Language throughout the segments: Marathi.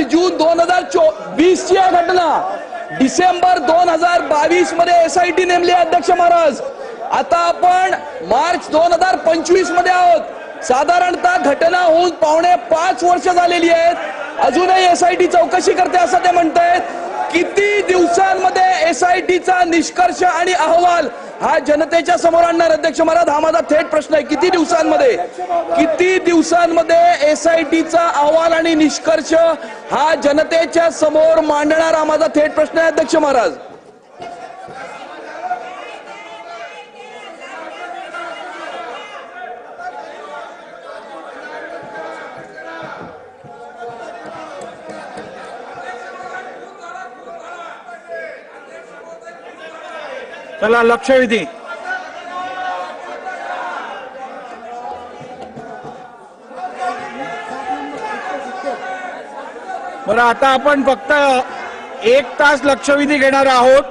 जून 2020 ची घटना डिसेंबर 2022 मध्ये एसआयटी नेमली अध्यक्ष महाराज। आता आपण मार्च 2025 मध्ये आहोत। साधारणतः घटना होऊन 4.5 वर्ष झालेली आहेत। अजूनही एसआयटी चौकशी करते असं ते म्हणतायत। किती दिवसांमध्ये एसआयटीचा निष्कर्ष आणि अहवाल हा जनतेच्या समोर आणणार अध्यक्ष महाराज? हा माझा थेट प्रश्न आहे। किती दिवसांमध्ये एसआयटीचा अहवाल आणि निष्कर्ष हा जनतेच्या समोर मांडणार? हा माझा थेट प्रश्न आहे अध्यक्ष महाराज। चला लक्षवेधी। बरं, आता आपण फक्त 1 तास लक्षवेधी घेणार आहोत।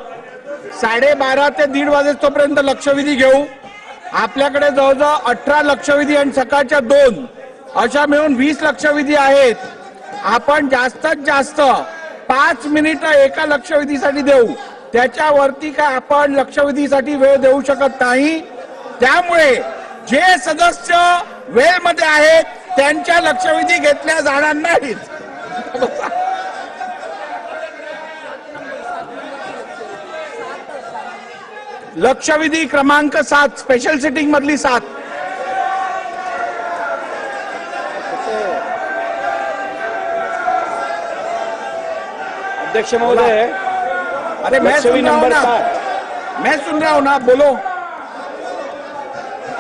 12:30 ते 1:30 वाजेपर्यंत लक्षवेधी घेऊ। आपल्याकडे जवळजवळ 18 लक्षवेधी आणि सकाळच्या 2 अशा मिळून 20 लक्षवेधी आहेत। आपण जास्तीत जास्त 5 मिनिटं एका लक्षवेधीसाठी देऊ, त्याच्यावरती काय आपण लक्षवेधीसाठी वेळ देऊ शकत नाही। त्यामुळे जे सदस्य वेळेमध्ये आहेत त्यांच्या लक्षवेधी घेतल्या जाणार नाहीत। लक्षवेधी क्रमांक 7 स्पेशल सिटिंग मधली 7। अध्यक्ष महोदय, अरे मैं सुन रहा हूं ना, बोलो।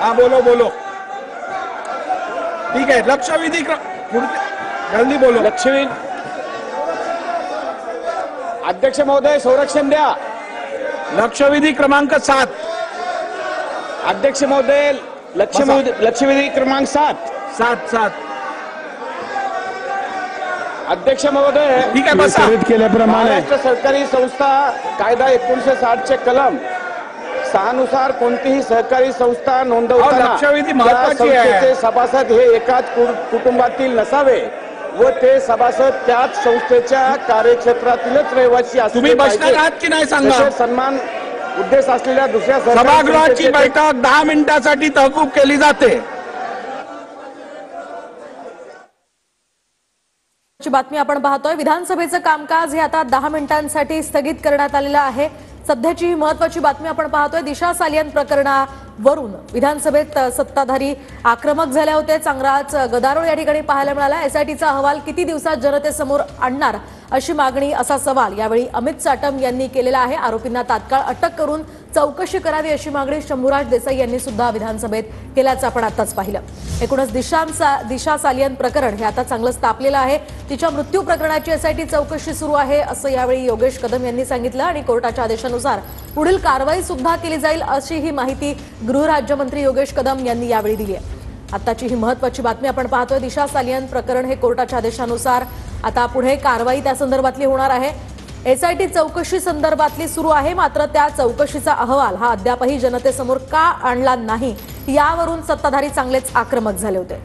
हाँ बोलो। ठीक है, लक्षवेधी जल्दी बोलो। लक्षवेधी अध्यक्ष महोदय संरक्षण द्या। लक्षवेधी क्रमांक 7 अध्यक्ष महोदय, लक्षवेधी क्रमांक 7 अध्यक्ष महोदय, ठीक आहे, बसा। केल्याप्रमाणे महाराष्ट्र सरकारी संस्था कायदा 1960 चे कलम 6 नुसार कोणतीही सहकारी संस्था नोंदवताना लक्षवेधी महत्त्वाची आहे। सभासद हे एकाच कुटुंबातील नसावे व ते सभासद त्याच संस्थेच्या कार्यक्षेत्रातीलच रहिवासी असले तुम्ही बसणार आहात की नाही सांगा। सन्मान उद्देश असलेल्या दुसऱ्या सभागृहाची बैठक 10 मिनिटांसाठी तहकूब केली जाते। बातमी आपण पाहतोय। विधानसभेचं कामकाज हे आता 10 मिनिटांसाठी स्थगित करण्यात आलेलं आहे। सध्याची ही महत्त्वाची बातमी आपण पाहतोय। दिशा सालियन प्रकरणावरून विधानसभेत सत्ताधारी आक्रमक झाले होते। चांगलाच गदारोळ या ठिकाणी पाहायला मिळाला। एसआयटीचा अहवाल किती दिवसात जनतेसमोर आणणार अशी मागणी, असा सवाल यावेळी अमित साटम यांनी केलेला आहे। आरोपींना तात्काळ अटक करून चौकशी करावी अशी मागणी शंभूराज देसाई यांनी सुद्धा विधानसभेत केल्याचं आपण आताच पाहिलं। एकूणच दिशा सालियन प्रकरण हे आता चांगलंच तापलेलं आहे। तिच्या मृत्यू प्रकरणाची एसआयटी चौकशी सुरू आहे असं यावेळी योगेश कदम यांनी सांगितलं आणि कोर्टाच्या आदेशानुसार पुढील कारवाई सुद्धा केली जाईल अशी ही माहिती गृहराज्यमंत्री योगेश कदम यांनी यावेळी दिली आहे। आताची ही महत्त्वाची बातमी आपण पाहतोय। दिशा सालियन प्रकरण हे कोर्टाच्या आदेशानुसार आता पुढे कारवाई त्या संदर्भातली होणार आहे। एसआयटी चौकशी संदर्भातली सुरू आहे, मात्र त्या चौकशीचा अहवाल हा अद्यापही जनतेसमोर का आणला नाही यावरून सत्ताधारी चांगलेच आक्रमक झाले होते।